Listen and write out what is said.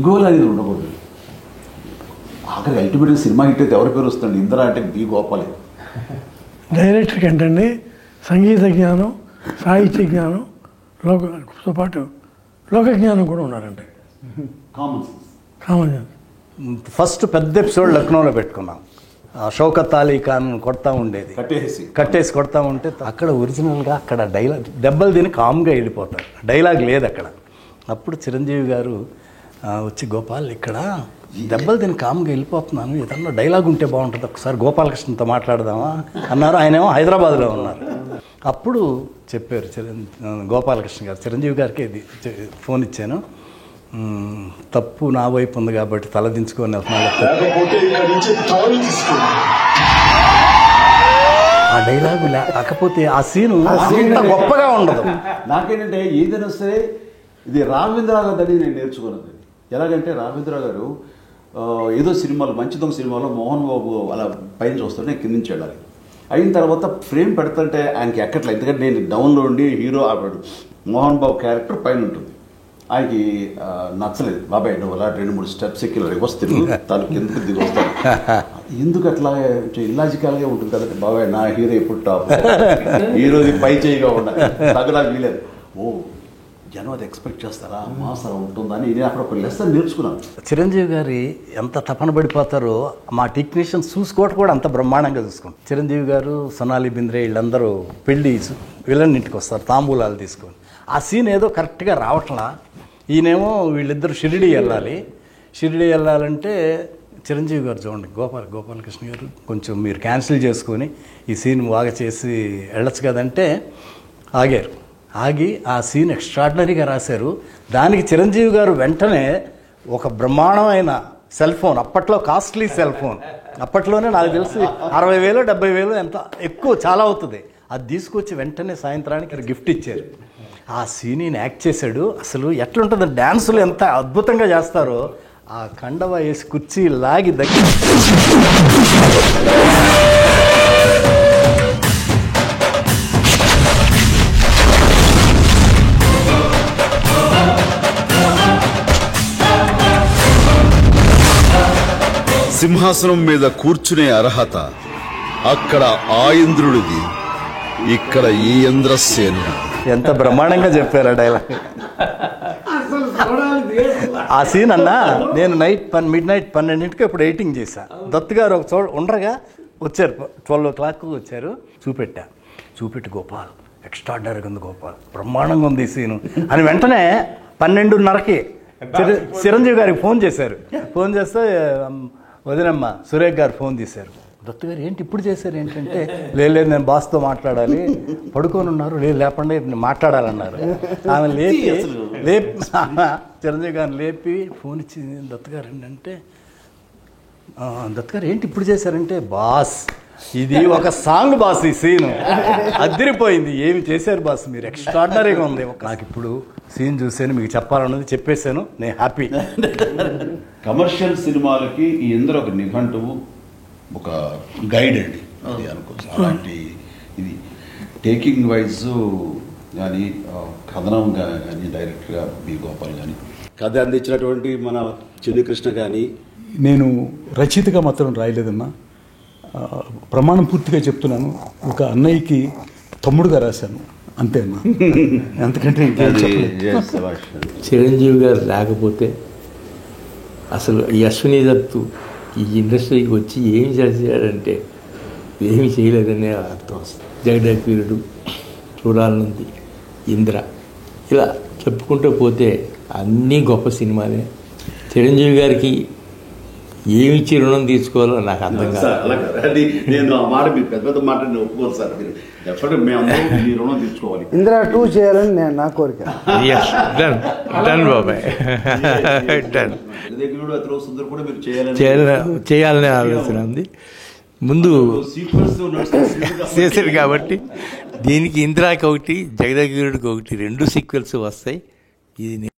Goal అనేది ఉండకూడదు. ఆఖరి అల్టిమేట్గా సినిమా హిట్ అయితే ఎవరి పేరు వస్తుంది? ఇందిరా అంటే బి గోపాలే. డైరెక్టర్కి ఏంటండి సంగీత జ్ఞానం, సాహిత్య జ్ఞానం, లోకతో పాటు లోక జ్ఞానం కూడా ఉన్నారండి. Common sense. ఫస్ట్ పెద్ద ఎపిసోడ్ లక్నోలో పెట్టుకున్నాం. షౌకత్ అలీ ఖాన్ కొడతా ఉండేది, కట్టేసి కొడతా ఉంటే అక్కడ ఒరిజినల్గా అక్కడ డైలాగ్ దెబ్బలు తిని కామ్గా వెళ్ళిపోతారు, డైలాగ్ లేదు అక్కడ. అప్పుడు చిరంజీవి గారు వచ్చి, గోపాల్ ఇక్కడ దెబ్బలు తిని కామ్గా వెళ్ళిపోతున్నాను, ఏదన్నా డైలాగ్ ఉంటే బాగుంటుంది, ఒకసారి గోపాలకృష్ణతో మాట్లాడదామా అన్నారు. ఆయనేమో హైదరాబాద్లో ఉన్నారు. అప్పుడు చెప్పారు గోపాలకృష్ణ గారు, చిరంజీవి గారికి ఇది ఫోన్ ఇచ్చాను, తప్పు నా వైపు ఉంది కాబట్టి తలదించుకొని ఆ డైలాగు లేకపోతే ఆ సీను అంత గొప్పగా ఉండదు. నాకేంటంటే ఏదైనా సరే ఇది రాఘవేంద్రరావు గారు అనేది నేను నేర్చుకున్నది. ఎలాగంటే రాఘవేంద్రరావు గారు ఏదో సినిమాలో మంచి దొంగ సినిమాలో మోహన్ బాబు అలా పైన చూస్తుంటే కింద నుంచి వెళ్ళాలి. అయిన తర్వాత ఫ్రేమ్ పెడుతుంటే ఆయనకి ఎక్కట్లేదు, ఎందుకంటే నేను డౌన్లో ఉండి హీరో ఆపాడు, మోహన్ బాబు క్యారెక్టర్ పైన ఉంటుంది. ఆయనకి నచ్చలేదు, బాబాయ్ నువ్వు అలా 2-3 స్టెప్స్ ఎక్కి రివర్స్ తిరుగు, తను కిందకి దిగి వస్తాను. ఎందుకు అట్లా ఇల్లాజికల్గా ఉంటుంది కదండి, బాబాయ్ నా హీరో ఎప్పుడు టాప్, హీరోది పై చేయిగా ఉండాలి, తగ్గడానికి వీలేదు. ఓ జనం అది ఎక్స్పెక్ట్ చేస్తారా, మాస్ అలా ఉంటుందని నేను అక్కడ ఒక లెసన్ నేర్చుకున్నాను. చిరంజీవి గారి ఎంత తపన పడిపోతారో మా టెక్నీషియన్స్ చూసుకోవటం కూడా అంత బ్రహ్మాండంగా చూసుకుంటాం. చిరంజీవి గారు, సొనాలి బింద్రే వీళ్ళందరూ పెళ్ళి విలన్ ఇంటికి వస్తారు తాంబూలాలు తీసుకొని. ఆ సీన్ ఏదో కరెక్ట్గా రావట్లా. ఈయనేమో వీళ్ళిద్దరు షిరిడి వెళ్ళాలి. షిరిడి వెళ్ళాలంటే చిరంజీవి గారు చూడండి, గోపాలకృష్ణ గారు కొంచెం మీరు క్యాన్సిల్ చేసుకొని ఈ సీన్ బాగా చేసి వెళ్ళచ్చు కదంటే ఆగారు. ఆగి ఆ సీన్ ఎక్స్ట్రాడినరీగా రాశారు. దానికి చిరంజీవి గారు వెంటనే ఒక బ్రహ్మాండమైన సెల్ ఫోన్, అప్పట్లో కాస్ట్లీ సెల్ ఫోన్, అప్పట్లోనే నాకు తెలిసి 60,000 70,000 ఎంత ఎక్కువ చాలా అవుతుంది, అది తీసుకొచ్చి వెంటనే సాయంత్రానికి గిఫ్ట్ ఇచ్చారు. ఆ సీన్ యాక్ట్ చేశాడు. అసలు ఎట్లుంటుంది, డ్యాన్సులు ఎంత అద్భుతంగా చేస్తారో. ఆ కండవ వేసి కుర్చీ లాగి దగ్గర సింహాసనం మీద కూర్చునే అర్హత అక్కడ ఆ ఇంద్రుడిది, ఇక్కడ ఈ ఇంద్రసేనుడు. ఎంత బ్రహ్మాండంగా చెప్పారు ఆ డైలాగ్. ఆ సీన్ అన్నా నేను మిడ్ నైట్ 12ంటికి ఇప్పుడు ఎడిటింగ్ చేశా. దత్తు గారు ఒక చోట ఉండగా వచ్చారు, 12 o'clock వచ్చారు. చూపెట్టి గోపాల్ ఎక్స్ట్రాడినరీగా ఉంది, గోపాల్ బ్రహ్మాండంగా ఉంది ఈ సీను అని వెంటనే 12:30కి చిరంజీవి గారికి ఫోన్ చేశారు. ఫోన్ చేస్తే వదినమ్మ సురేఖ్ గారు ఫోన్ తీశారు. దత్తు గారు ఏంటి ఇప్పుడు చేశారు ఏంటంటే, లేదు నేను బాస్తో మాట్లాడాలి, పడుకొని ఉన్నారు, లేపండి మాట్లాడాలన్నారు. ఆమె లేపి చిరంజీవి గారిని లేపి ఫోన్ ఇచ్చి దత్తు గారు ఏంటంటే, దత్తు గారు ఏంటి ఇప్పుడు చేశారంటే, బాస్ ఇది ఒక సాంగ్ బాస్, ఈ సీను అదిరిపోయింది, ఏమి చేశారు బాస్ మీరు, ఎక్స్ట్రాడినరీగా ఉంది. నాకు ఇప్పుడు సీన్ చూసాను, మీకు చెప్పాలన్నది చెప్పేశాను, నేను హ్యాపీ. కమర్షియల్ సినిమాలకి ఈ ఇంద్ర ఒక నిఘంటువు, ఒక గైడ్ అండి అది అనుకోవచ్చు. అలాంటి ఇది టేకింగ్ వైజ్ కానీ కథనం కానీ డైరెక్ట్గా బి గోపాల్ కానీ కథ అందించినటువంటి మన చిన్నకృష్ణ కానీ. నేను రచయితగా మాత్రం రాయలేదమ్మా, ప్రమాణం పూర్తిగా చెప్తున్నాను, ఒక అన్నయ్యకి తమ్ముడుగా రాశాను అంతే అమ్మా, అంతకంటే చిరంజీవి గారు లేకపోతే అసలు ఈ అశ్విని దత్తు ఈ ఇండస్ట్రీకి వచ్చి ఏమి చేశాడంటే ఏమి చేయలేదనే అర్థం వస్తుంది. జగదేకవీరుడు, చూడాలనుంది, ఇంద్ర, ఇలా చెప్పుకుంటూ పోతే అన్నీ గొప్ప సినిమాలే. చిరంజీవి గారికి ఏమిచ్చి రుణం తీసుకోవాలో నాకు అర్థం కాదు. నేను ఆ మాట మీరు పెద్ద మాట ఒప్పుకోరు సార్, మీరు డెఫినెట్గా మేము మీ రుణం తీర్చుకోవాలి. ఇందిరా 2 చేయాలని నేను నా కోరిక. చేయాలనే ఆలోచన ఉంది ముందు చేశారు కాబట్టి. దీనికి ఇందిరాకి ఒకటి, జగదేకవీరుడికి ఒకటి, 2 సీక్వెల్స్ వస్తాయి. ఇది